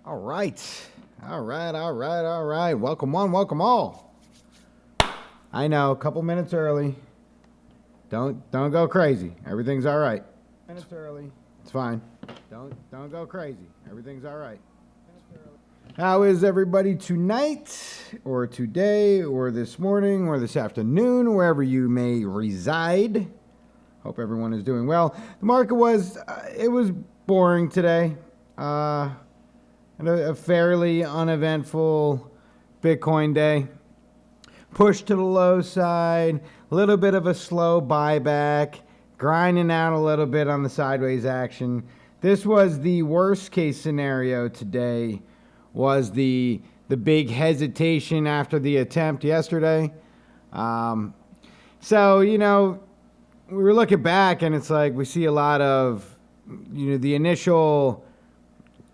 All right. All right. All right. All right. Welcome one, welcome all. I know, a couple minutes early. Don't go crazy. Everything's all right. Minutes early. It's fine. Don't go crazy. Everything's all right. How is everybody tonight or today or this morning or this afternoon, wherever you may reside? Hope everyone is doing well. The market was it was boring today. And a fairly uneventful Bitcoin day. Push to the low side, a little bit of a slow buyback, grinding out a little bit on the sideways action. This was the worst case scenario today, was the big hesitation after the attempt yesterday. So, we were looking back and it's like we see a lot of, the initial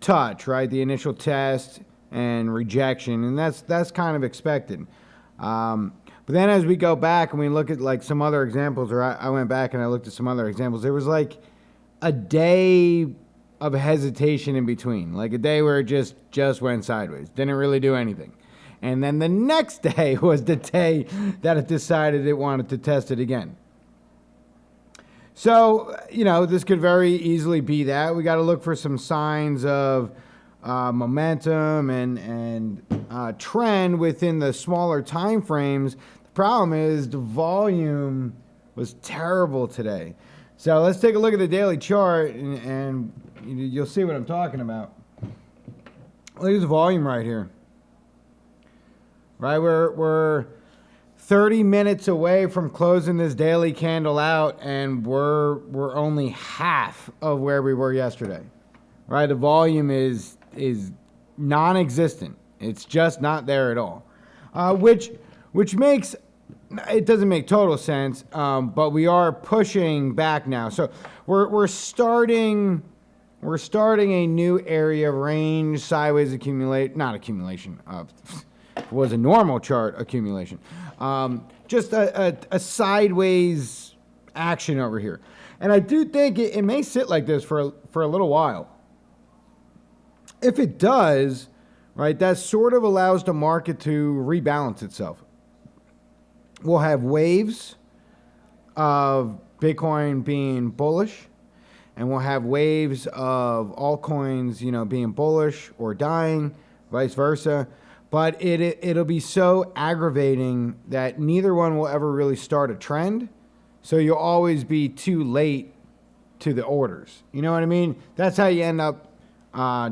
touch, right? The initial test and rejection, and that's kind of expected. But then as we go back and we look at like some other examples, or I went back and I looked at some other examples, there was like a day of hesitation in between, like a day where it just went sideways, didn't really do anything. And then the next day was the day that it decided it wanted to test it again. So, this could very easily be that. We got to look for some signs of momentum and trend within the smaller time frames. The problem is the volume was terrible today. So let's take a look at the daily chart and you'll see what I'm talking about. Look at the volume right here. Right, we're 30 minutes away from closing this daily candle out, and we're only half of where we were yesterday. Right, the volume is non-existent. It's just not there at all, which makes it doesn't make total sense. But we are pushing back now, so we're starting a new area of range, sideways not accumulation. It was a normal chart accumulation. Just a sideways action over here. And I do think it may sit like this for a little while. If it does, right, that sort of allows the market to rebalance itself. We'll have waves of Bitcoin being bullish, and we'll have waves of altcoins, being bullish or dying, vice versa. But it'll be so aggravating that neither one will ever really start a trend. So you'll always be too late to the orders. You know what I mean? That's how you end up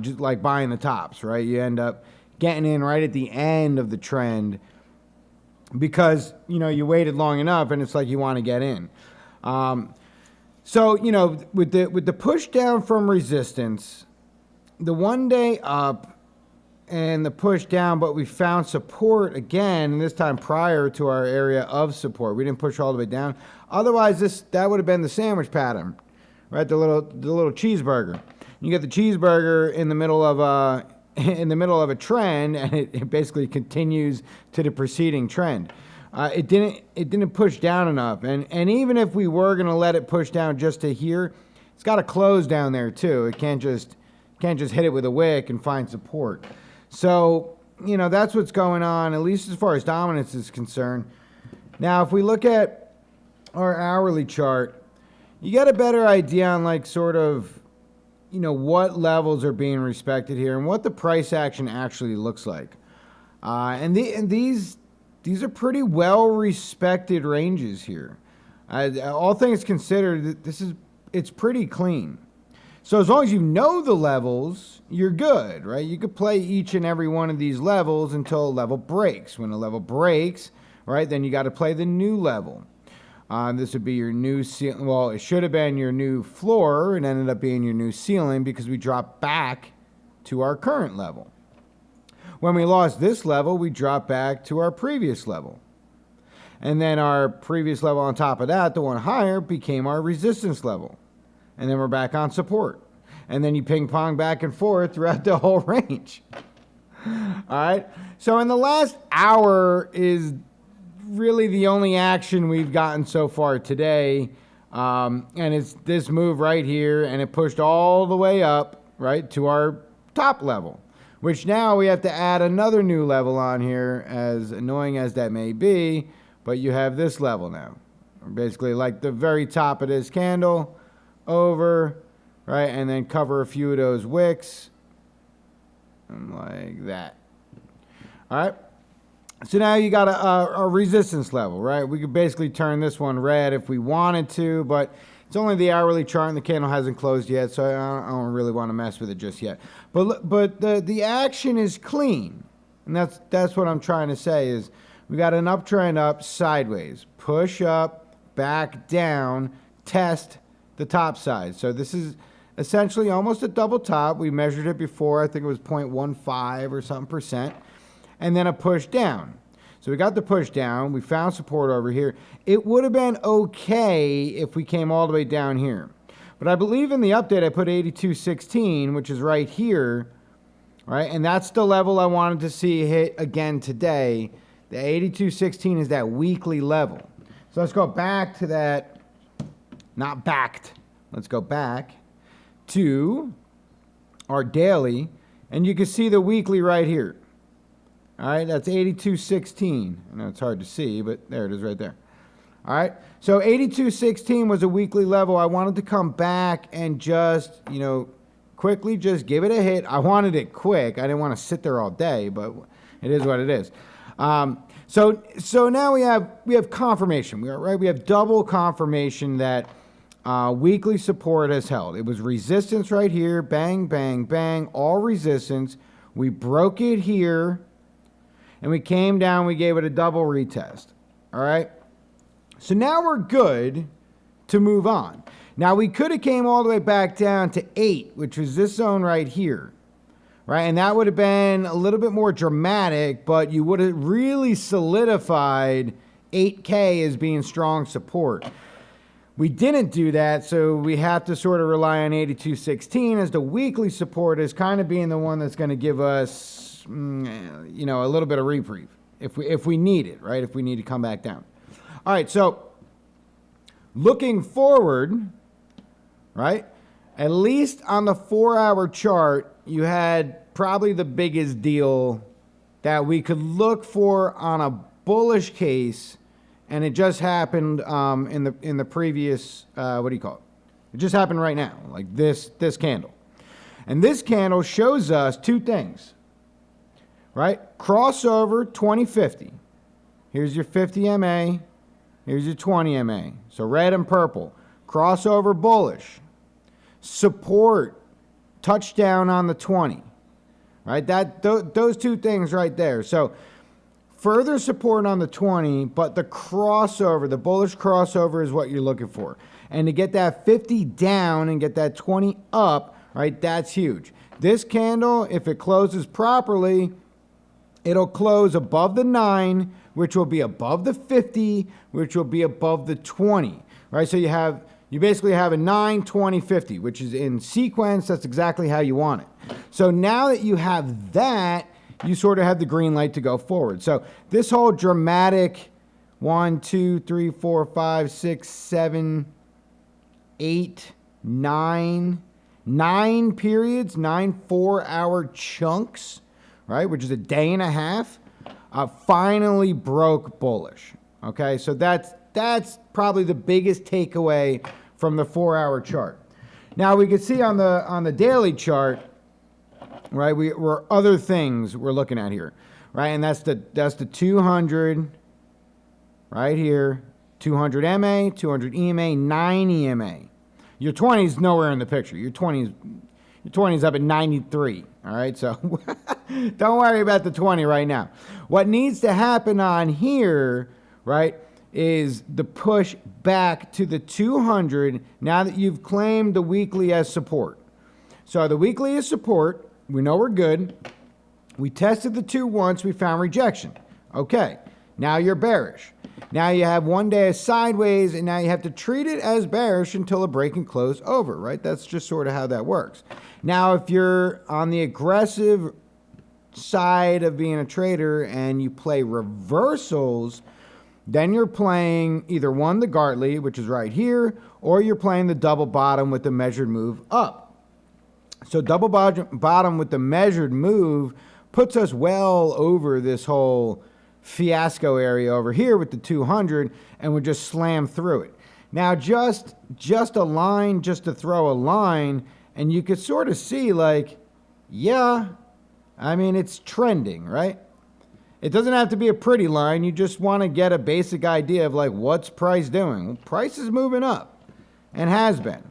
just like buying the tops, right? You end up getting in right at the end of the trend because, you waited long enough and it's like you want to get in. So, with the push down from resistance, the 1 day up, and the push down, but we found support again, and this time prior to our area of support. We didn't push all the way down. Otherwise, that would have been the sandwich pattern, right? The little cheeseburger. You get the cheeseburger in the middle of a trend, and it basically continues to the preceding trend. It didn't push down enough, and even if we were going to let it push down just to here, it's got to close down there too. It can't just hit it with a wick and find support. So, that's what's going on, at least as far as dominance is concerned. Now, if we look at our hourly chart, you get a better idea on like sort of, what levels are being respected here and what the price action actually looks like. And these are pretty well respected ranges here. All things considered, it's pretty clean. So as long as you know the levels, you're good, right? You could play each and every one of these levels until a level breaks. When a level breaks, right, then you got to play the new level. This would be your new ceiling. Well, it should have been your new floor. It ended up being your new ceiling because we dropped back to our current level. When we lost this level, we dropped back to our previous level. And then our previous level on top of that, the one higher, became our resistance level. And then we're back on support. And then you ping pong back and forth throughout the whole range. All right. So in the last hour is really the only action we've gotten so far today. And it's this move right here. And it pushed all the way up, right, to our top level, which now we have to add another new level on here, as annoying as that may be, but you have this level now. Basically like the very top of this candle over, right, and then cover a few of those wicks, and like that. All right. So now you got a resistance level, right? We could basically turn this one red if we wanted to, but it's only the hourly chart and the candle hasn't closed yet, so I don't really want to mess with it just yet. But the action is clean, and that's what I'm trying to say is we got an uptrend up sideways, push up, back down, test the top side. So this is essentially almost a double top. We measured it before. I think it was 0.15 or something percent. And then a push down. So we got the push down. We found support over here. It would have been okay if we came all the way down here. But I believe in the update I put 82.16, which is right here, right? And that's the level I wanted to see hit again today. The 82.16 is that weekly level. So let's go back to that, not backed. Let's go back to our daily, and you can see the weekly right here. All right, that's 82.16. I know it's hard to see, but there it is right there. All right, so 82.16 was a weekly level. I wanted to come back and just, quickly just give it a hit. I wanted it quick. I didn't want to sit there all day, but it is what it is. So now we have confirmation. We have double confirmation that weekly support has held. It was resistance right here, bang, bang, bang, all resistance. We broke it here. And we came down, we gave it a double retest. All right? So now we're good to move on. Now we could have came all the way back down to 8, which was this zone right here. Right? And that would have been a little bit more dramatic, but you would have really solidified 8K as being strong support. We didn't do that, so we have to sort of rely on 82.16 as the weekly support as kind of being the one that's going to give us a little bit of reprieve if we need it, right? If we need to come back down. All right, so looking forward, right? At least on the 4-hour chart, you had probably the biggest deal that we could look for on a bullish case, and it just happened in the previous It just happened right now, like this candle, and this candle shows us two things. Right? Crossover 2050. Here's your 50 MA. Here's your 20 MA. So red and purple. Crossover bullish. Support. Touchdown on the 20. Right? Those two things right there. So further support on the 20, but the crossover, the bullish crossover is what you're looking for. And to get that 50 down and get that 20 up, right, that's huge. This candle, if it closes properly, it'll close above the 9, which will be above the 50, which will be above the 20, right? So you basically have a 9, 20, 50, which is in sequence. That's exactly how you want it. So now that you have that, you sort of have the green light to go forward. So this whole dramatic 1, 2, 3, 4, 5, 6, 7, 8, 9 periods, 9 4-hour chunks, right, which is a day and a half, finally broke bullish. Okay, so that's probably the biggest takeaway from the 4-hour chart. Now we can see on the daily chart, right, we're other things we're looking at here, right, and that's the 200 right here, 200 MA, 200 EMA, 9 EMA. Your 20 is nowhere in the picture. Your 20 is up at 93. All right, so don't worry about the 20 right now. What needs to happen on here, right, is the push back to the 200 now that you've claimed the weekly as support. So the weekly is support. We know we're good. We tested the 2 once. We found rejection. Okay, now you're bearish. Now you have one day as sideways, and now you have to treat it as bearish until a break and close over, right? That's just sort of how that works. Now, if you're on the aggressive side of being a trader and you play reversals, then you're playing either one, the Gartley, which is right here, or you're playing the double bottom with the measured move up. So double bottom with the measured move puts us well over this whole fiasco area over here with the 200, and we just slam through it. Now just a line, just to throw a line, and you could sort of see like, yeah, I mean, it's trending, right? It doesn't have to be a pretty line. You just want to get a basic idea of like, what's price doing? Well, price is moving up and has been.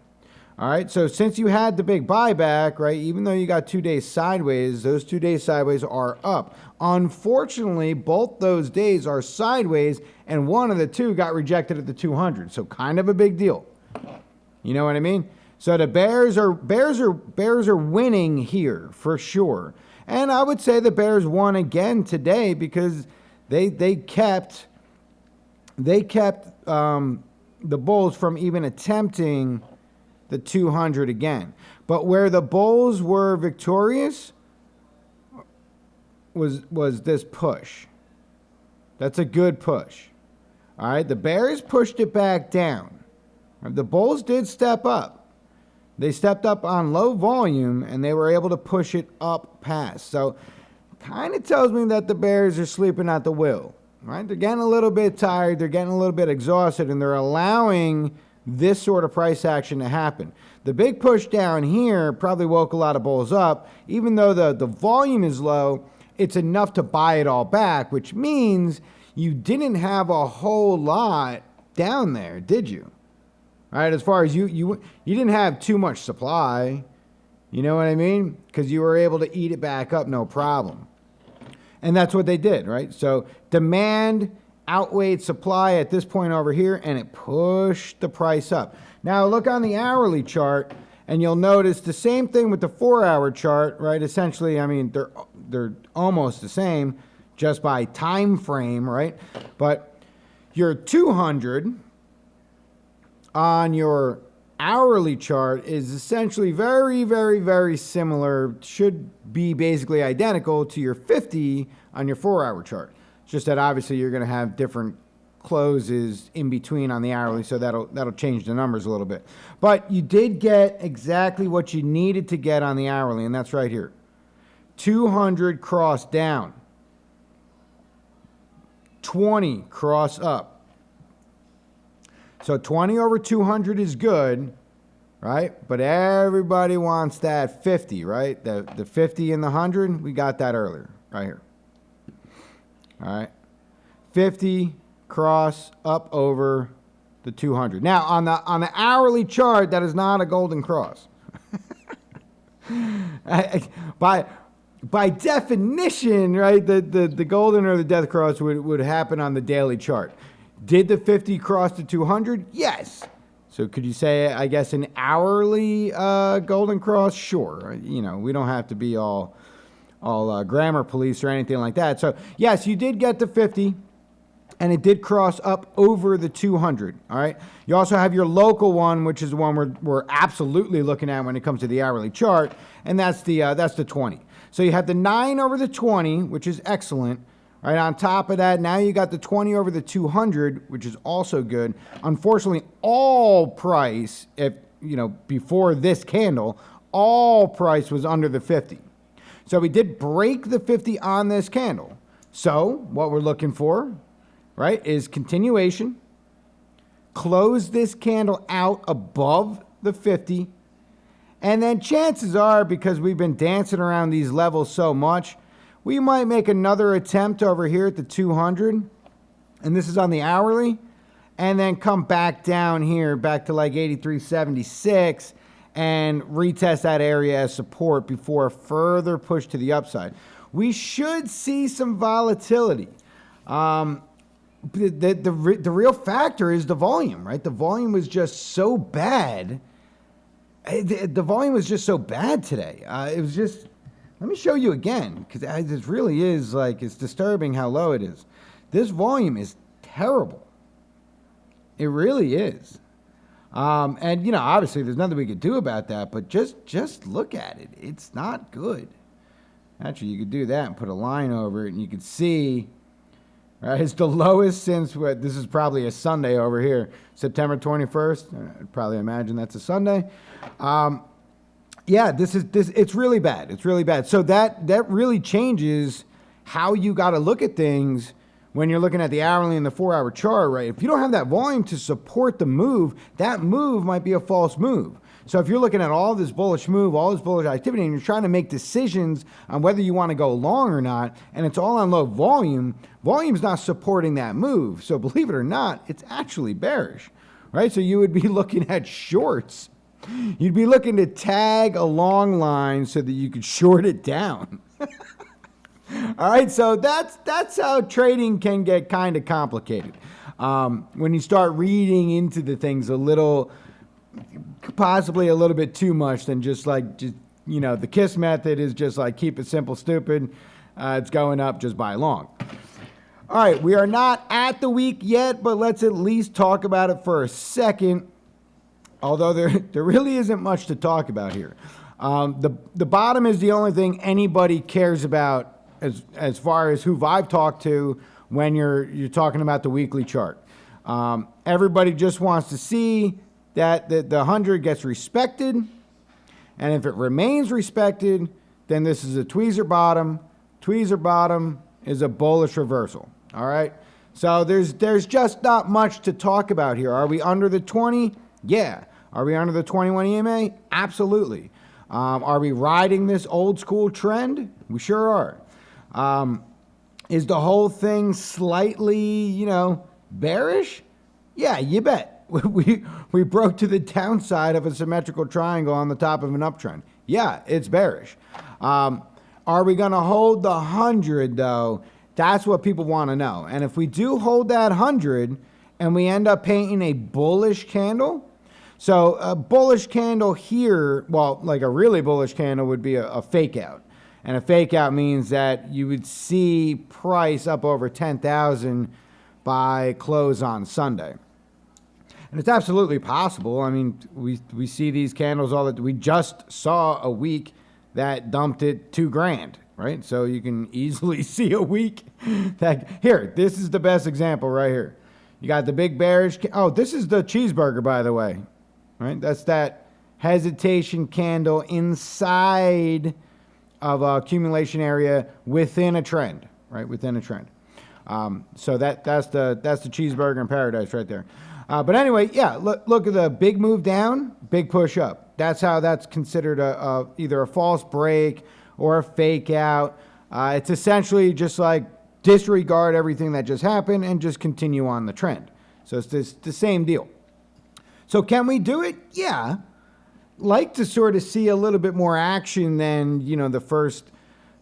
All right, so since you had the big buyback, right, even though you got 2 days sideways, those 2 days sideways are up. Unfortunately, both those days are sideways, and one of the two got rejected at the 200, so kind of a big deal. You know what I mean? So the Bears are winning here for sure. And I would say the Bears won again today because they kept the Bulls from even attempting the 200 again. But where the Bulls were victorious was this push. That's a good push. All right, the Bears pushed it back down. The Bulls did step up. They stepped up on low volume, and they were able to push it up past. So kind of tells me that the Bears are sleeping at the wheel. Right? They're getting a little bit tired. They're getting a little bit exhausted, and they're allowing this sort of price action to happen. The big push down here probably woke a lot of bulls up. Even though the volume is low, it's enough to buy it all back, which means you didn't have a whole lot down there, did you? All right, as far as you didn't have too much supply. You know what I mean? Because you were able to eat it back up, no problem. And that's what they did, right? So demand outweighed supply at this point over here, and it pushed the price up. Now look on the hourly chart, and you'll notice the same thing with the 4-hour chart, right? Essentially, I mean, they're almost the same, just by time frame, right? But your 200 on your hourly chart is essentially very, very, very similar, should be basically identical to your 50 on your 4-hour chart. It's just that obviously you're going to have different closes in between on the hourly, so that'll change the numbers a little bit. But you did get exactly what you needed to get on the hourly, and that's right here. 200 cross down. 20 cross up. So 20 over 200 is good, right? But everybody wants that 50, right? The 50 and the 100, we got that earlier, right here. All right. 50 cross up over the 200. Now, on the hourly chart, that is not a golden cross. By definition, right, the golden or the death cross would happen on the daily chart. Did the 50 cross the 200? Yes. So could you say, I guess, an hourly golden cross? Sure. You know, we don't have to be all grammar police or anything like that. So yes, you did get the 50, and it did cross up over the 200. All right. You also have your local one, which is the one we're absolutely looking at when it comes to the hourly chart, and that's the 20. So you have the 9 over the 20, which is excellent. All right, on top of that, now you got the 20 over the 200, which is also good. Unfortunately, all price, before this candle, all price was under the 50. So we did break the 50 on this candle. So what we're looking for, right, is continuation. Close this candle out above the 50. And then chances are, because we've been dancing around these levels so much, we might make another attempt over here at the 200. And this is on the hourly. And then come back down here, back to like 83.76. And retest that area as support before a further push to the upside. We should see some volatility. The real factor is the volume, right? The volume was just so bad. The volume was just so bad today. It was just, let me show you again, because it really is like, it's disturbing how low it is. This volume is terrible. It really is. And obviously there's nothing we could do about that, but just look at it. It's not good. Actually, you could do that and put a line over it, and you could see, right, it's the lowest since this is probably a Sunday over here, September 21st. I'd probably imagine that's a Sunday. Yeah, this. It's really bad. It's really bad. So that really changes how you got to look at things when you're looking at the hourly and the 4-hour chart, right? If you don't have that volume to support the move, that move might be a false move. So if you're looking at all this bullish move, all this bullish activity, and you're trying to make decisions on whether you want to go long or not, and it's all on low volume, volume's not supporting that move. So believe it or not, it's actually bearish, right? So you would be looking at shorts. You'd be looking to tag a long line so that you could short it down. All right, so that's how trading can get kind of complicated. When you start reading into the things a little, possibly a little bit too much, than just the KISS method is just like keep it simple, stupid. It's going up, just buy long. All right, we are not at the week yet, but let's at least talk about it for a second. Although there really isn't much to talk about here. The bottom is the only thing anybody cares about as far as who I've talked to when you're talking about the weekly chart. Everybody just wants to see that the 100 gets respected, and if it remains respected, then this is a tweezer bottom. Tweezer bottom is a bullish reversal. All right. So there's just not much to talk about here. Are we under the 20? Yeah. Are we under the 21 EMA? Absolutely. Are we riding this old school trend? We sure are. Is the whole thing slightly, bearish? Yeah, you bet. We broke to the downside of a symmetrical triangle on the top of an uptrend. Yeah, it's bearish. Are we going to hold the 100 though? That's what people want to know. And if we do hold that 100 and we end up painting a bullish candle, so a bullish candle here, well, like a really bullish candle would be a fake out. And a fake out means that you would see price up over 10,000 by close on Sunday. And it's absolutely possible. I mean, we see these candles we just saw a week that dumped it $2,000, right? So you can easily see a week here, this is the best example right here. You got the big bearish. Oh, this is the cheeseburger, by the way. Right, that's that hesitation candle inside of a accumulation area within a trend, right? Within a trend. So that's the cheeseburger in paradise right there. But anyway, yeah. Look at the big move down, big push up. That's how that's considered either a false break or a fake out. It's essentially just like disregard everything that just happened and just continue on the trend. So it's the same deal. So can we do it? Yeah. Like to sort of see a little bit more action than, the first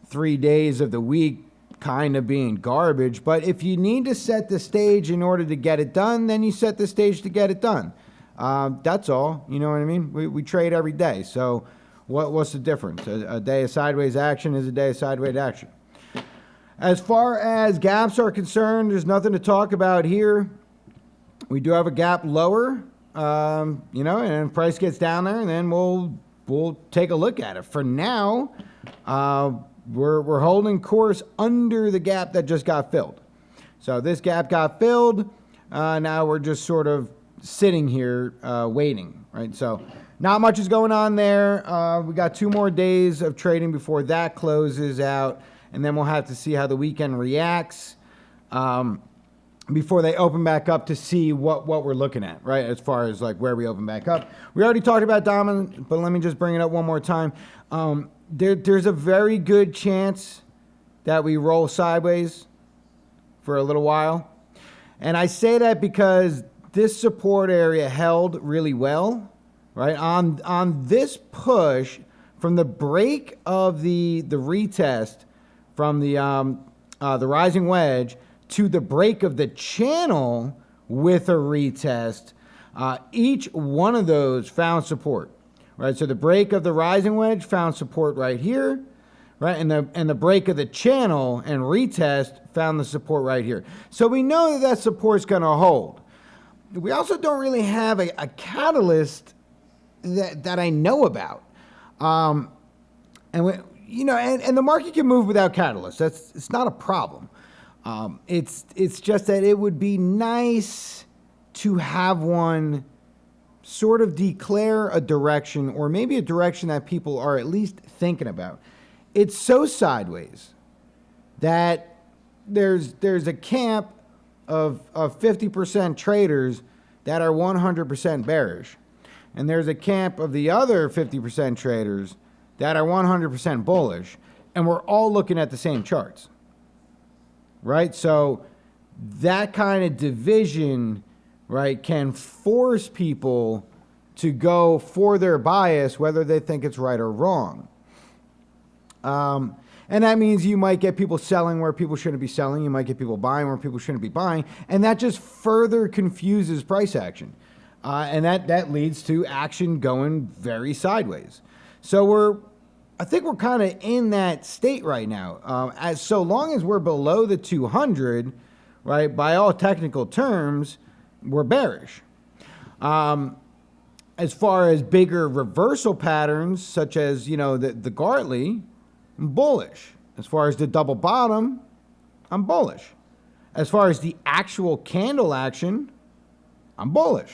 3 days of the week kind of being garbage. But if you need to set the stage in order to get it done, then you set the stage to get it done. That's all. You know what I mean? We trade every day. So what's the difference? A day of sideways action is a day of sideways action. As far as gaps are concerned, there's nothing to talk about here. We do have a gap lower. And price gets down there, and then we'll take a look at it. For now, we're holding course under the gap that just got filled. So this gap got filled. Now we're just sort of sitting here waiting, right? So not much is going on there. We got 2 more days of trading before that closes out, and then we'll have to see how the weekend reacts. Before they open back up to see what we're looking at, right? As far as like where we open back up. We already talked about dominant, but let me just bring it up one more time. There's a very good chance that we roll sideways for a little while. And I say that because this support area held really well, right? On this push from the break of the retest from the rising wedge to the break of the channel with a retest, each one of those found support, right? So the break of the rising wedge found support right here, right? And the break of the channel and retest found the support right here. So we know that support's going to hold. We also don't really have a catalyst that I know about. And the market can move without catalysts. It's not a problem. It's just that it would be nice to have one sort of declare a direction, or maybe a direction that people are at least thinking about. It's so sideways that there's a camp of 50% traders that are 100% bearish. And there's a camp of the other 50% traders that are 100% bullish. And we're all looking at the same charts, right? So that kind of division, right, can force people to go for their bias, whether they think it's right or wrong. And that means you might get people selling where people shouldn't be selling. You might get people buying where people shouldn't be buying. And that just further confuses price action. And that leads to action going very sideways. So I think we're kind of in that state right now. As so long as we're below the 200, right, by all technical terms, we're bearish. As far as bigger reversal patterns, such as, the Gartley, I'm bullish. As far as the double bottom, I'm bullish. As far as the actual candle action, I'm bullish.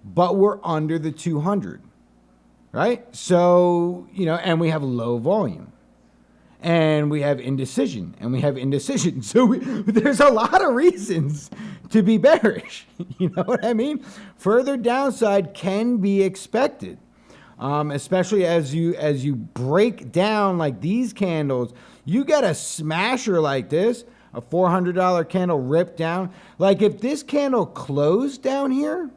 But we're under the 200, right? So, and we have low volume. And we have indecision. So there's a lot of reasons to be bearish. You know what I mean? Further downside can be expected. Especially as you break down like these candles. You get a smasher like this, a $400 candle ripped down. Like if this candle closed down here,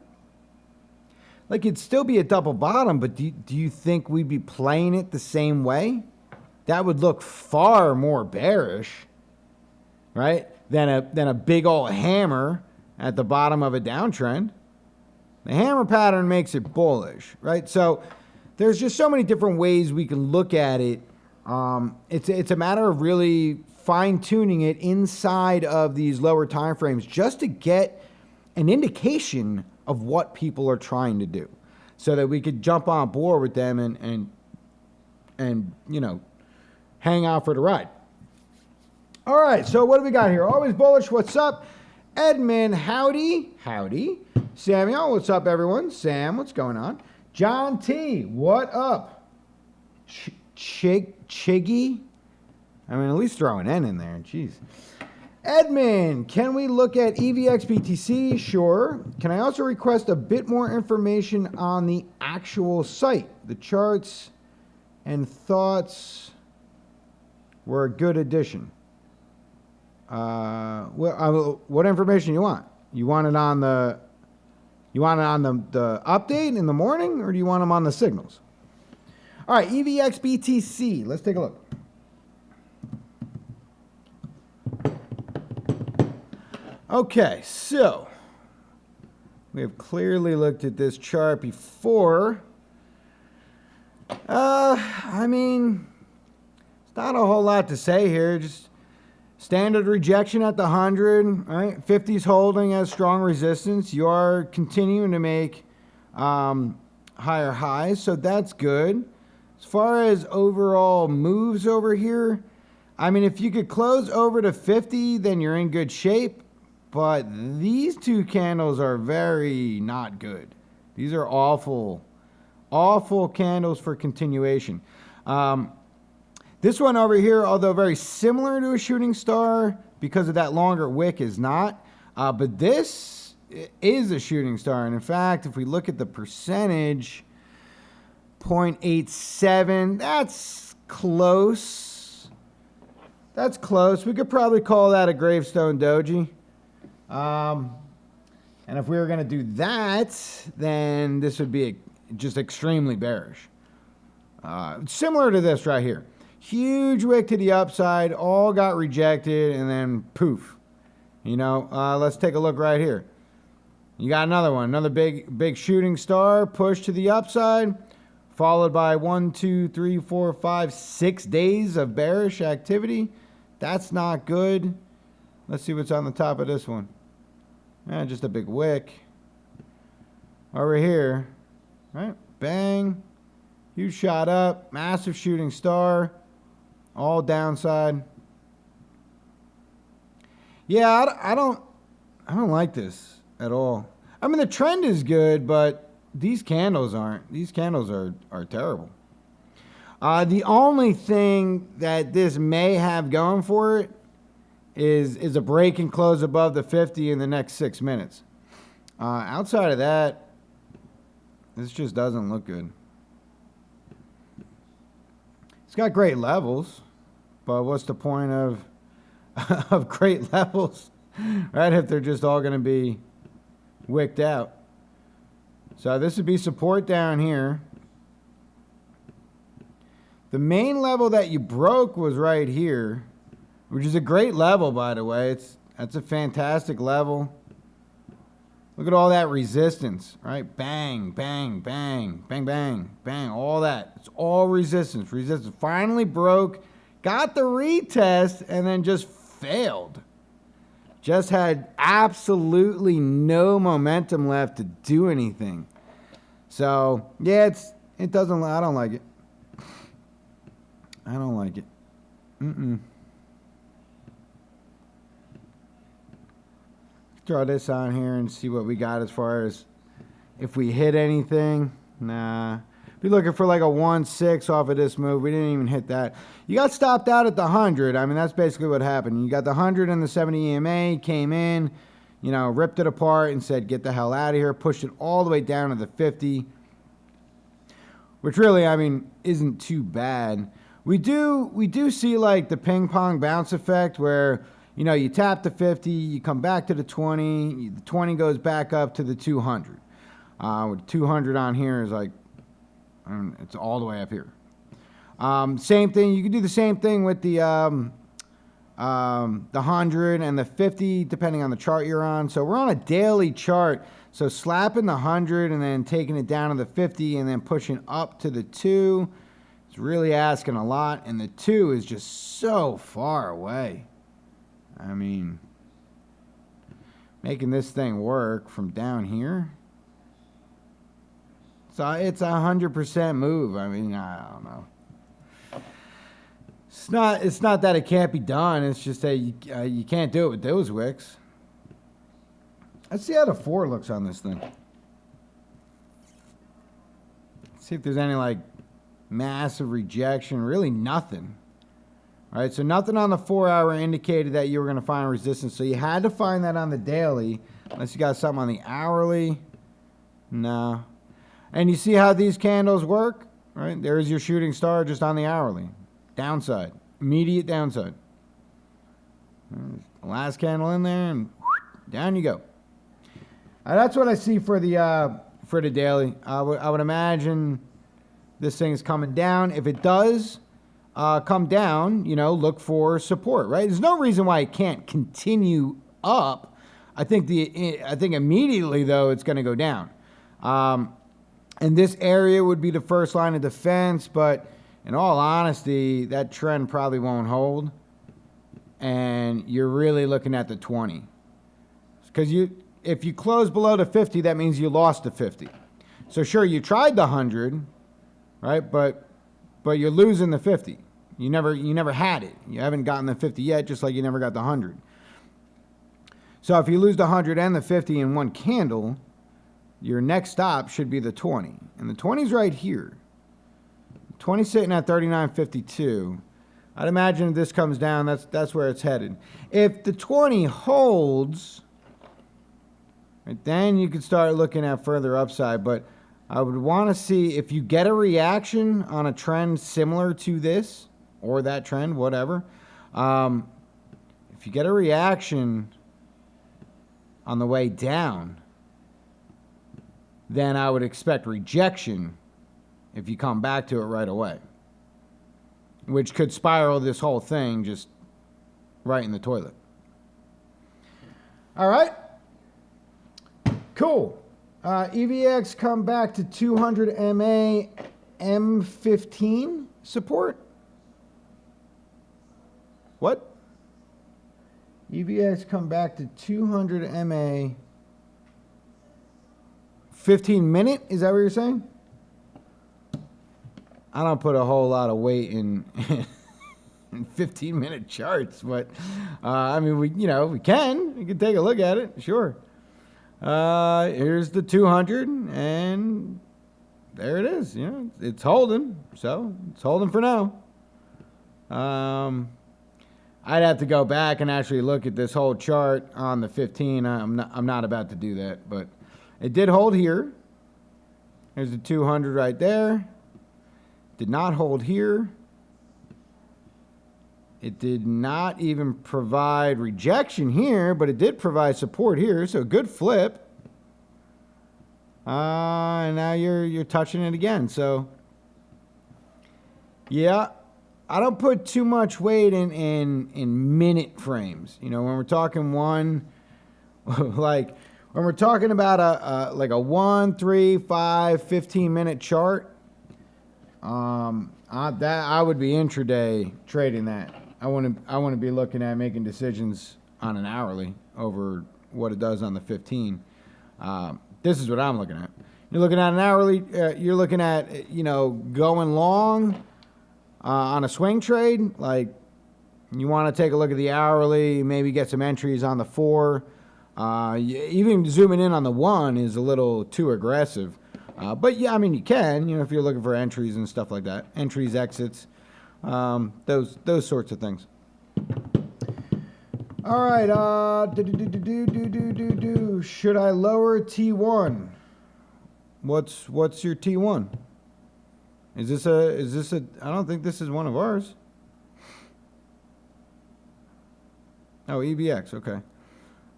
like it'd still be a double bottom, but do you think we'd be playing it the same way? That would look far more bearish, right? Than a big old hammer at the bottom of a downtrend. The hammer pattern makes it bullish, right? So there's just so many different ways we can look at it. It's a matter of really fine-tuning it inside of these lower time frames just to get an indication of what people are trying to do, so that we could jump on board with them and hang out for the ride. All right, so what do we got here? Always bullish. What's up? Edmund, howdy. Samuel, what's up, everyone? Sam, what's going on? John T, what up? Chiggy? I mean, at least throw an N in there. Jeez. Edmund, can we look at EVXBTC? Sure. Can I also request a bit more information on the actual site? The charts and thoughts were a good addition. What information you want? You want it on the update in the morning, or do you want them on the signals? All right, EVXBTC. Let's take a look. Okay, so we have clearly looked at this chart before. I mean, it's not a whole lot to say here. Just standard rejection at the 100, right? 50's holding as strong resistance. You are continuing to make higher highs, so that's good. As far as overall moves over here, I mean, if you could close over to 50, then you're in good shape. But these two candles are very not good. These are awful candles for continuation. This one over here, although very similar to a shooting star because of that longer wick, is not. But this is a shooting star. And in fact, if we look at the percentage, 0.87, that's close. That's close. We could probably call that a gravestone doji. And if we were going to do that, then this would be just extremely bearish. Similar to this right here. Huge wick to the upside, all got rejected, and then poof. Let's take a look right here. You got another one, another big shooting star, push to the upside, followed by 1, 2, 3, 4, 5, 6 days of bearish activity. That's not good. Let's see what's on the top of this one. Just a big wick. Over here, right? Bang. Huge shot up. Massive shooting star. All downside. Yeah, I don't like this at all. I mean, the trend is good, but these candles aren't. These candles are terrible. The only thing that this may have going for it is a break and close above the 50 in the next 6 minutes. Outside of that, this just doesn't look good. It's got great levels, but what's the point of of great levels, right? If they're just all going to be wicked out. So this would be support down here. The main level that you broke was right here, which is a great level, by the way. That's a fantastic level. Look at all that resistance, right? Bang, bang, bang, bang, bang, bang, all that. It's all resistance. Resistance finally broke, got the retest, and then just failed. Just had absolutely no momentum left to do anything. So, yeah, it doesn't, I don't like it. I don't like it. Throw this on here and see what we got as far as if we hit anything. Nah. Be looking for like a 1-6 off of this move. We didn't even hit that. You got stopped out at the 100. I mean, that's basically what happened. You got the 100 and the 70 EMA, came in, ripped it apart and said, get the hell out of here. Pushed it all the way down to the 50, which really, I mean, isn't too bad. We do see like the ping pong bounce effect where, you tap the 50, you come back to the 20, the 20 goes back up to the 200. With 200 on here is like, it's all the way up here. Same thing, you can do the same thing with the 100 and the 50, depending on the chart you're on. So we're on a daily chart. So slapping the 100 and then taking it down to the 50 and then pushing up to the 2. It's really asking a lot, and the 2 is just so far away. I mean, making this thing work from down here. So it's 100% move. I mean, I don't know. It's not that it can't be done. It's just that you can't do it with those wicks. Let's see how the 4 looks on this thing. Let's see if there's any like massive rejection. Really nothing. All right, so nothing on the 4-hour indicated that you were going to find resistance. So you had to find that on the daily, unless you got something on the hourly. No. And you see how these candles work? Right, there's your shooting star just on the hourly. Downside, immediate downside. Last candle in there, and down you go. That's what I see for the daily. I would imagine this thing is coming down. If it does come down, look for support. Right? There's no reason why it can't continue up. I think immediately though it's going to go down. And this area would be the first line of defense, but in all honesty, that trend probably won't hold. And you're really looking at the 20. Because if you close below the 50, that means you lost the 50. So sure, you tried the 100, right? But you're losing the 50. You never had it. You haven't gotten the 50 yet, just like you never got the 100. So if you lose the 100 and the 50 in one candle, your next stop should be the 20. And the 20's right here. 20 sitting at 39.52. I'd imagine if this comes down, that's where it's headed. If the 20 holds, right, then you could start looking at further upside. But I would want to see if you get a reaction on a trend similar to this, or that trend, whatever. If you get a reaction on the way down, then I would expect rejection if you come back to it right away, which could spiral this whole thing just right in the toilet. All right. Cool. EVX come back to 200 MA M15 support. What? EVX come back to 200 MA 15 minute? Is that what you're saying? I don't put a whole lot of weight in 15-minute charts, but I mean, we can take a look at it, sure. Here's the 200, and there it is. You know, it's holding, so it's holding for now. I'd have to go back and actually look at this whole chart on the 15. I'm not about to do that, but it did hold here. There's the 200 right there. Did not hold here. It did not even provide rejection here, but it did provide support here. So good flip. And now you're touching it again. So yeah, I don't put too much weight in minute frames. You know, when we're talking like when we're talking about a 1, 3, 5, 15-minute chart, I would be intraday trading that. I want to be looking at making decisions on an hourly over what it does on the 15. This is what I'm looking at. You're looking at an hourly. You're looking at, you know, going long on a swing trade. Like, you want to take a look at the hourly, maybe get some entries on the 4. Even zooming in on the 1 is a little too aggressive. But yeah, I mean, you can, you know, if you're looking for entries and stuff like that, entries, exits, those sorts of things. All right, should I lower T1? What's your T1? Is this a? I don't think this is one of ours. Oh, EBX, okay.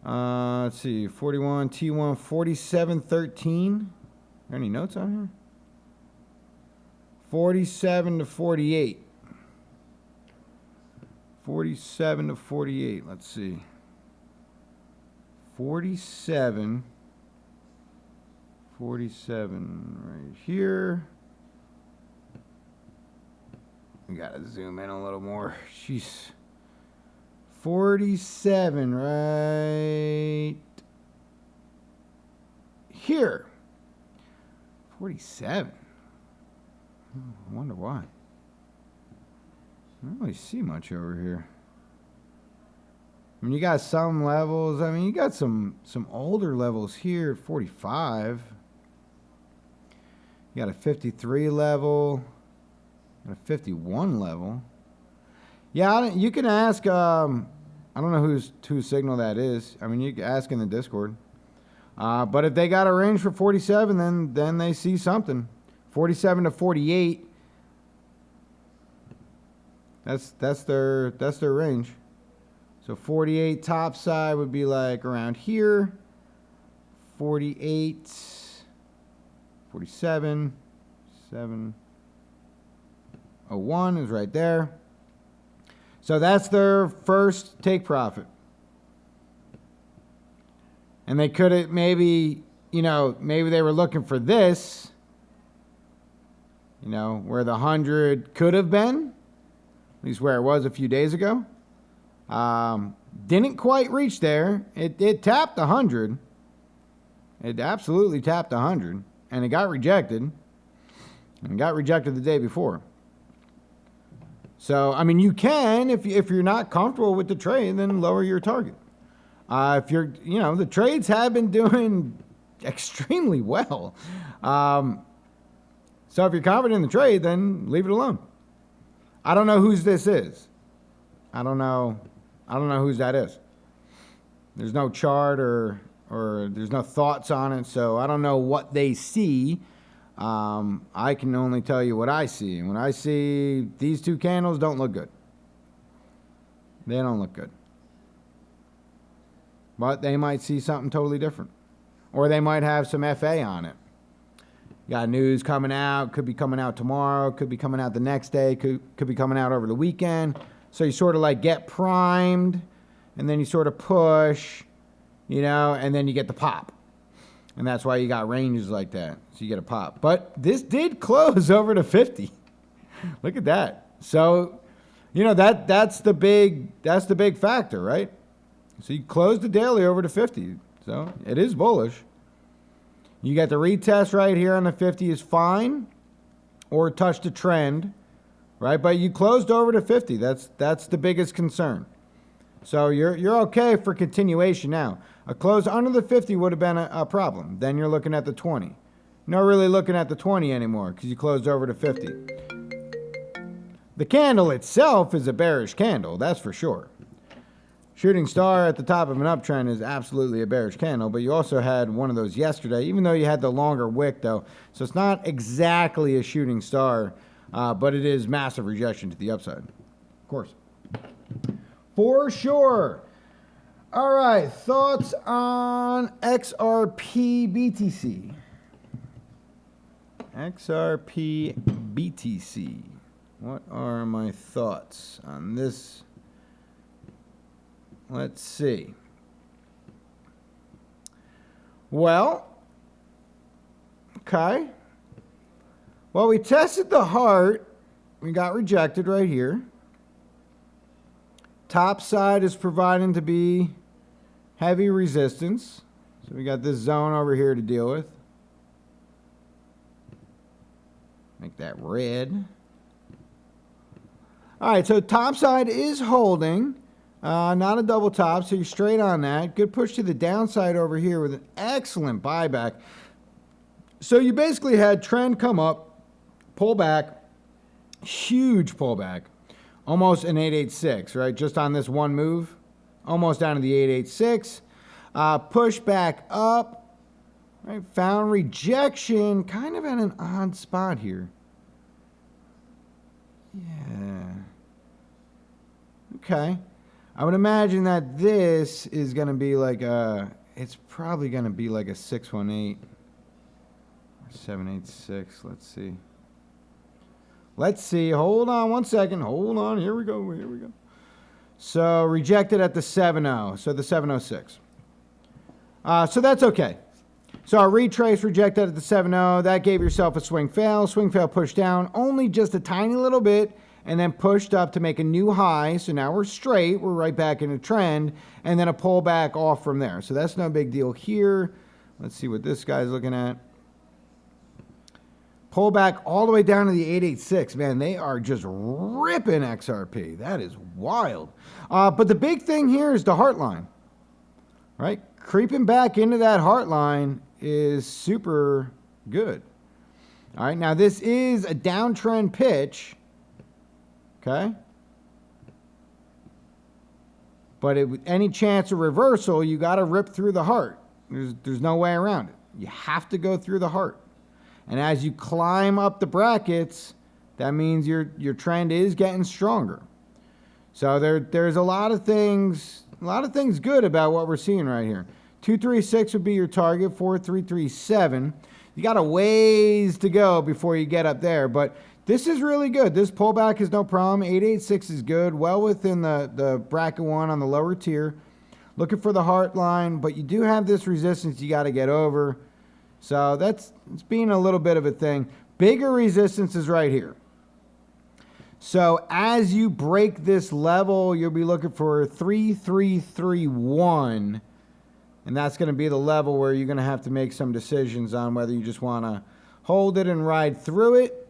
Let's see, 41 T1 4713. Any notes on here? 47 to 48. 47 to 48. Let's see. 47 right here. We gotta zoom in a little more. Jeez. 47 right here. 47. I wonder why. I don't really see much over here. I mean, you got some levels. I mean, you got some older levels here at 45. You got a 53 level. Got a 51 level. Yeah, you can ask. I don't know whose signal that is. I mean, you can ask in the Discord. But if they got a range for 47, then they see something. 47 to 48. That's their range. So 48 top side would be like around here. 48, 47, 701 is right there. So that's their first take profit. And they could have maybe they were looking for this, where the 100 could have been, at least where it was a few days ago. Didn't quite reach there. It tapped 100. It absolutely tapped 100, and it got rejected. And it got rejected the day before. So, I mean, you can, if you're not comfortable with the trade, then lower your target. If you're, the trades have been doing extremely well. So if you're confident in the trade, then leave it alone. I don't know whose this is. I don't know whose that is. There's no chart or there's no thoughts on it, so I don't know what they see. I can only tell you what I see. And when I see these two candles don't look good. They don't look good. But they might see something totally different. Or they might have some FA on it. You got news coming out, could be coming out tomorrow, could be coming out the next day, could be coming out over the weekend. So you sort of like get primed, and then you sort of push, and then you get the pop. And that's why you got ranges like that. So you get a pop. But this did close over to 50. Look at that. So, that's the big factor, right? So you closed the daily over to 50. So it is bullish. You got the retest right here on the 50 is fine, or touch the trend, right? But you closed over to 50. That's the biggest concern. So you're okay for continuation now. A close under the 50 would have been a problem. Then you're looking at the 20. Not really looking at the 20 anymore because you closed over to 50. The candle itself is a bearish candle, that's for sure. Shooting star at the top of an uptrend is absolutely a bearish candle, but you also had one of those yesterday, even though you had the longer wick though. So it's not exactly a shooting star, but it is massive rejection to the upside. Of course. For sure. All right, thoughts on XRP BTC. XRP BTC. What are my thoughts on this? Let's see. Well, okay. Well, we tested the heart. We got rejected right here. Top side is providing to be heavy resistance. So we got this zone over here to deal with. Make that red. All right, so top side is holding. Not a double top, so you're straight on that. Good push to the downside over here with an excellent buyback. So you basically had trend come up, pull back, huge pullback, almost an 886, right? Just on this one move, almost down to the 886. Push back up, right? Found rejection, kind of at an odd spot here. Yeah. Okay. I would imagine that this is going to be like a, it's probably going to be like a 618, 786. Let's see. Let's see. Hold on one second. Hold on. Here we go. Here we go. So rejected at the 70. So the 706. So that's okay. So our retrace rejected at the 70. That gave yourself a swing fail. Swing fail pushed down only just a tiny little bit and then pushed up to make a new high. So now we're straight. We're right back in a trend and then a pullback off from there. So that's no big deal here. Let's see what this guy's looking at. Pull back all the way down to the 886. Man, they are just ripping XRP. That is wild. But the big thing here is the heart line, right? Creeping back into that heart line is super good. All right, now this is a downtrend pitch, okay? But any chance of reversal, you got to rip through the heart. There's no way around it. You have to go through the heart. And as you climb up the brackets, that means your trend is getting stronger. So there's a lot of things good about what we're seeing right here. 236 would be your target, 4337. You got a ways to go before you get up there, but this is really good. This pullback is no problem. 886 is good, well within the bracket one on the lower tier. Looking for the heart line, but you do have this resistance you got to get over. So it's being a little bit of a thing. Bigger resistance is right here. So as you break this level, you'll be looking for 3331. And that's going to be the level where you're going to have to make some decisions on whether you just want to hold it and ride through it.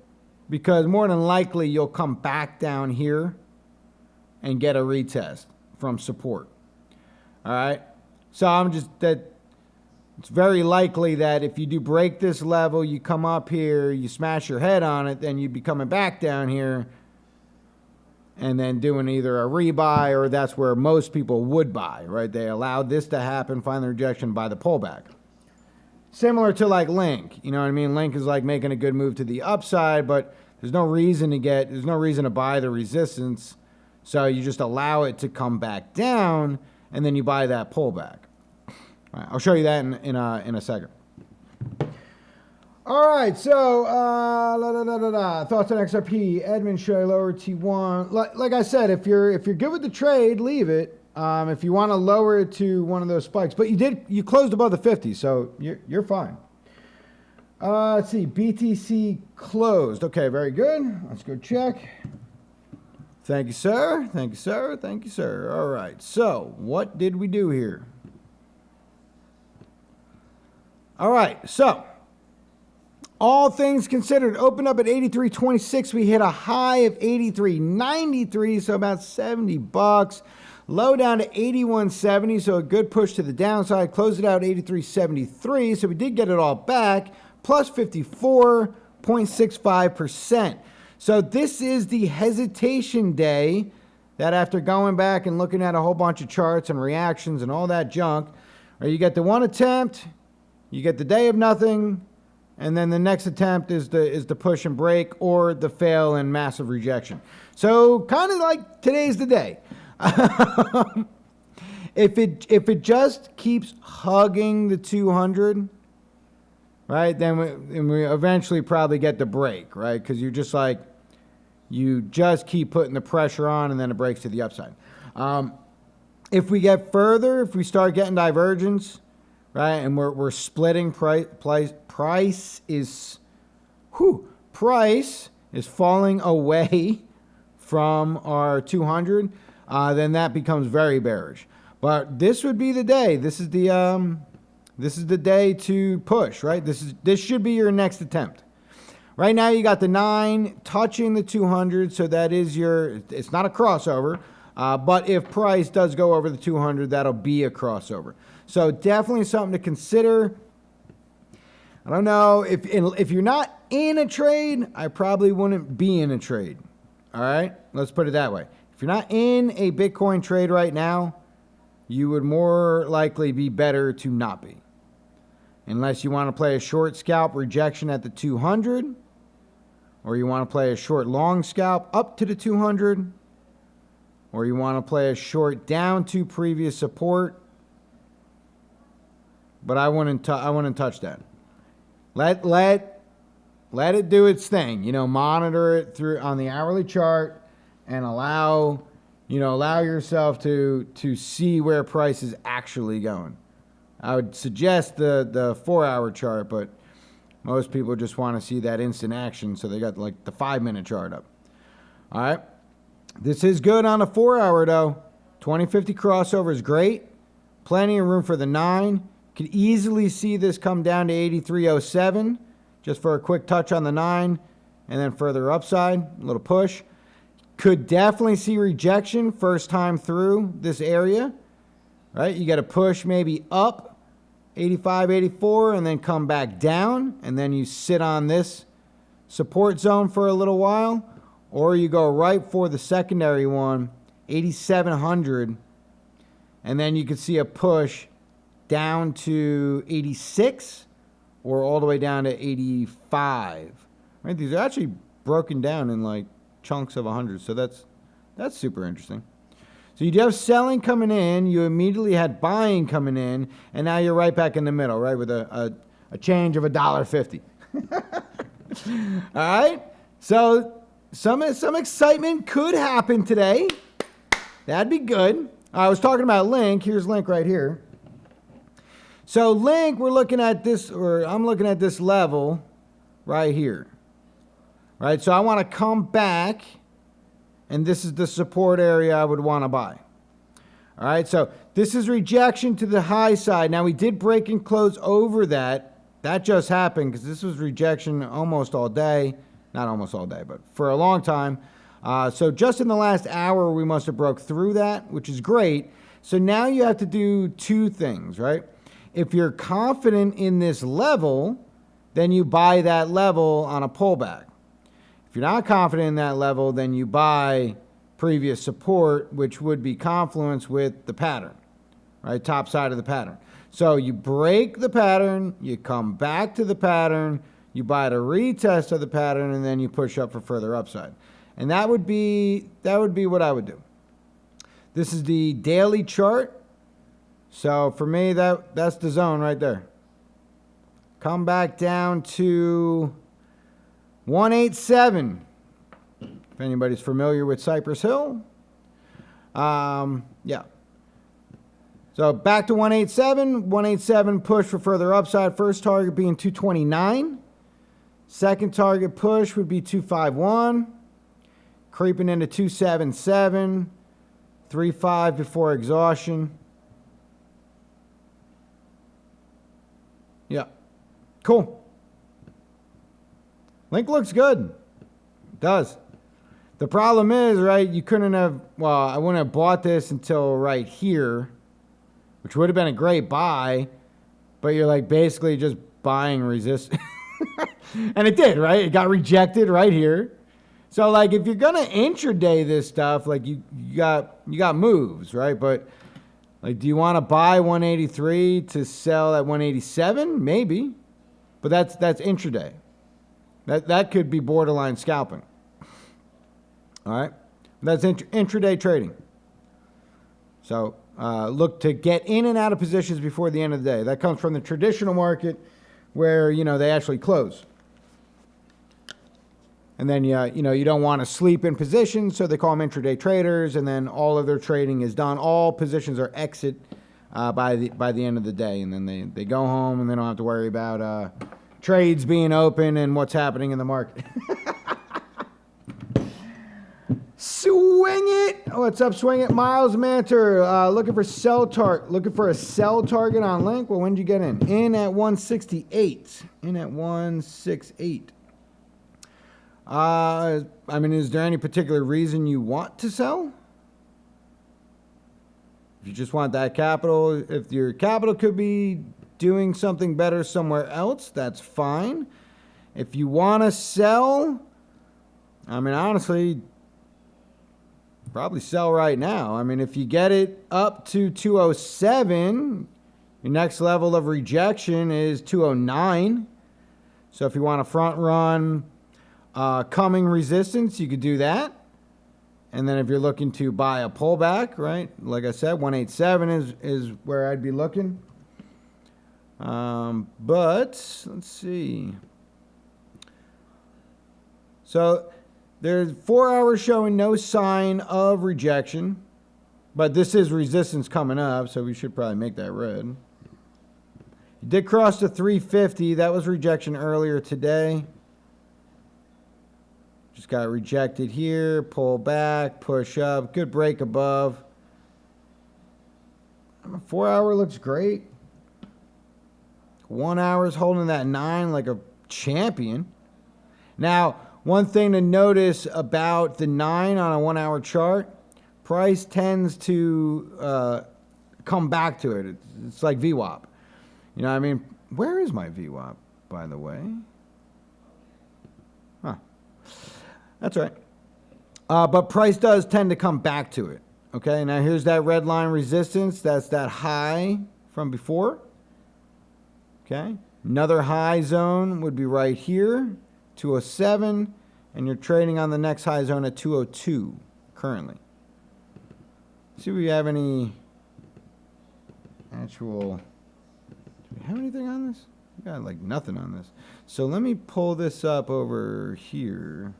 Because more than likely, you'll come back down here and get a retest from support. All right. So it's very likely that if you do break this level, you come up here, you smash your head on it, then you'd be coming back down here and then doing either a rebuy or that's where most people would buy, right? They allowed this to happen, find the rejection, buy the pullback. Similar to like Link, you know what I mean? Link is like making a good move to the upside, but there's no reason to buy the resistance. So you just allow it to come back down and then you buy that pullback. All right, I'll show you that in a second. All right, so thoughts on XRP. Edmund, should I lower T1? Like I said, if you're good with the trade, leave it. If you want to lower it to one of those spikes, but you closed above the 50, so you're fine. Let's see, BTC closed. Okay, very good. Let's go check. Thank you, sir. Thank you, sir. Thank you, sir. All right, so what did we do here? All right, so all things considered, opened up at 83.26. We hit a high of 83.93, so about $70. Low down to 81.70, so a good push to the downside. Closed it out 83.73, so we did get it all back. Plus 54.65%. So this is the hesitation day that after going back and looking at a whole bunch of charts and reactions and all that junk, or you get the one attempt, you get the day of nothing, and then the next attempt is the push and break or the fail and massive rejection. So kind of like today's the day. If it just keeps hugging the 200, right, then we eventually probably get the break, right? Because you're just like, you just keep putting the pressure on and then it breaks to the upside. If we get further, if we start getting divergence, right, and we're splitting price is falling away from our 200, then that becomes very bearish. But this would be the day. This is the day to push, right? This should be your next attempt. Right now you got the 9 touching the 200, so that is it's not a crossover, but if price does go over the 200, that'll be a crossover. So definitely something to consider. I don't know, if you're not in a trade, I probably wouldn't be in a trade. All right, let's put it that way. If you're not in a Bitcoin trade right now, you would more likely be better to not be. Unless you want to play a short scalp rejection at the 200, or you want to play a short long scalp up to the 200, or you want to play a short down to previous support. But I wouldn't touch that. Let it do its thing. Monitor it through on the hourly chart and allow yourself to see where price is actually going. I would suggest the 4-hour chart, but most people just want to see that instant action, so they got like the 5-minute chart up. All right. This is good on a 4-hour though. 2050 crossover is great. Plenty of room for the 9. Could easily see this come down to 83.07 just for a quick touch on the 9 and then further upside, a little push. Could definitely see rejection first time through this area, right? You got to push maybe up 85, 84 and then come back down, and then you sit on this support zone for a little while, or you go right for the secondary one, 8,700, and then you could see a push down to 86 or all the way down to 85. Right? These are actually broken down in like chunks of 100, so that's super interesting. So you do have selling coming in, you immediately had buying coming in, and now you're right back in the middle, right, with a change of $1.50. All right? So some excitement could happen today. That'd be good. I was talking about Link. Here's Link right here. So Link, I'm looking at this level right here. Right? So I want to come back, and this is the support area I would want to buy. All right, so this is rejection to the high side. Now, we did break and close over that. That just happened because this was rejection almost all day. Not almost all day, but for a long time. So just in the last hour, we must have broke through that, which is great. So now you have to do two things, right? If you're confident in this level, then you buy that level on a pullback. If you're not confident in that level, then you buy previous support, which would be confluence with the pattern, right? Top side of the pattern. So you break the pattern, you come back to the pattern, you buy the retest of the pattern, and then you push up for further upside. And that would be what I would do. This is the daily chart. So for me, that's the zone right there. Come back down to 187. If anybody's familiar with Cypress Hill. Yeah. So back to 187. 187 push for further upside. First target being 229. Second target push would be 251. Creeping into 277. 3.5 before exhaustion. Yeah. Cool. Link looks good. It does. The problem is, right, you couldn't have, well, I wouldn't have bought this until right here, which would have been a great buy, but you're like basically just buying resist. And it did, right? It got rejected right here. So like if you're gonna intraday this stuff, like you got moves, right? But like, do you want to buy 183 to sell at 187? Maybe, but that's intraday. That could be borderline scalping. All right, that's intraday trading. So look to get in and out of positions before the end of the day. That comes from the traditional market, where they actually close. And then you don't want to sleep in positions, so they call them intraday traders. And then all of their trading is done. All positions are exit by the end of the day, and then they go home and they don't have to worry about trades being open and what's happening in the market. Swing it! What's up, Swing It? Miles Manter, looking for a sell target on Link. Well, when did you get in? In at 168. In at 168. I mean, is there any particular reason you want to sell? If you just want that capital, if your capital could be doing something better somewhere else, that's fine. If you want to sell, I mean, honestly, probably sell right now. I mean, if you get it up to 207, your next level of rejection is 209. So if you want to front run coming resistance, you could do that. And then if you're looking to buy a pullback, right, like I said, 187 is where I'd be looking. But let's see. So there's 4 hours showing no sign of rejection, but this is resistance coming up, so we should probably make that red. You did cross to 350. That was rejection earlier today. Just got rejected here, pull back, push up, good break above. 4 hour looks great. 1 hour is holding that 9 like a champion. Now, one thing to notice about the 9 on a 1 hour chart, price tends to come back to it. It's like VWAP. You know what I mean? Where is my VWAP, by the way? Huh. That's right. But price does tend to come back to it. Okay, now here's that red line resistance. That's that high from before. Okay, another high zone would be right here, 207, and you're trading on the next high zone at 202 currently. See if we have any actual, do we have anything on this? We got like nothing on this. So let me pull this up over here.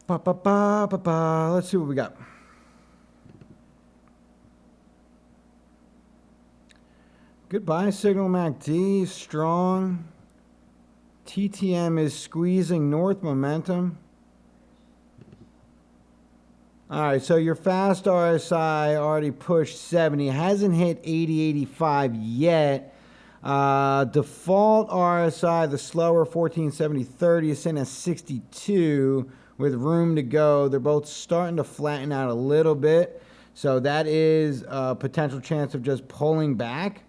Let's see what we got. Goodbye, Signal MACD, strong. TTM is squeezing north momentum. All right, so your fast RSI already pushed 70. Hasn't hit 80, 85 yet. Default RSI, the slower 1470-30 is sitting at 62 with room to go. They're both starting to flatten out a little bit. So that is a potential chance of just pulling back.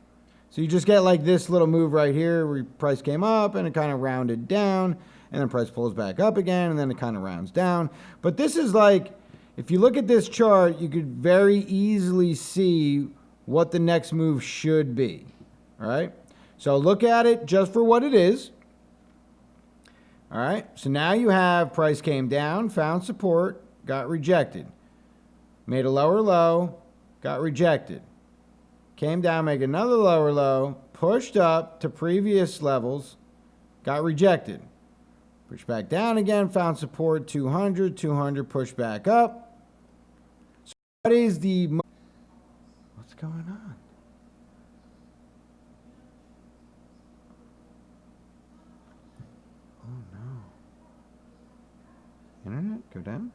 So you just get like this little move right here where price came up and it kind of rounded down, and then price pulls back up again, and then it kind of rounds down. But this is like, if you look at this chart, you could very easily see what the next move should be. All right. So look at it just for what it is. All right. So now you have price came down, found support, got rejected, made a lower low, got rejected. Came down, make another lower low, pushed up to previous levels, got rejected. Pushed back down again, found support, 200, 200, pushed back up. So what is the... What's going on? Oh no. Internet, go down?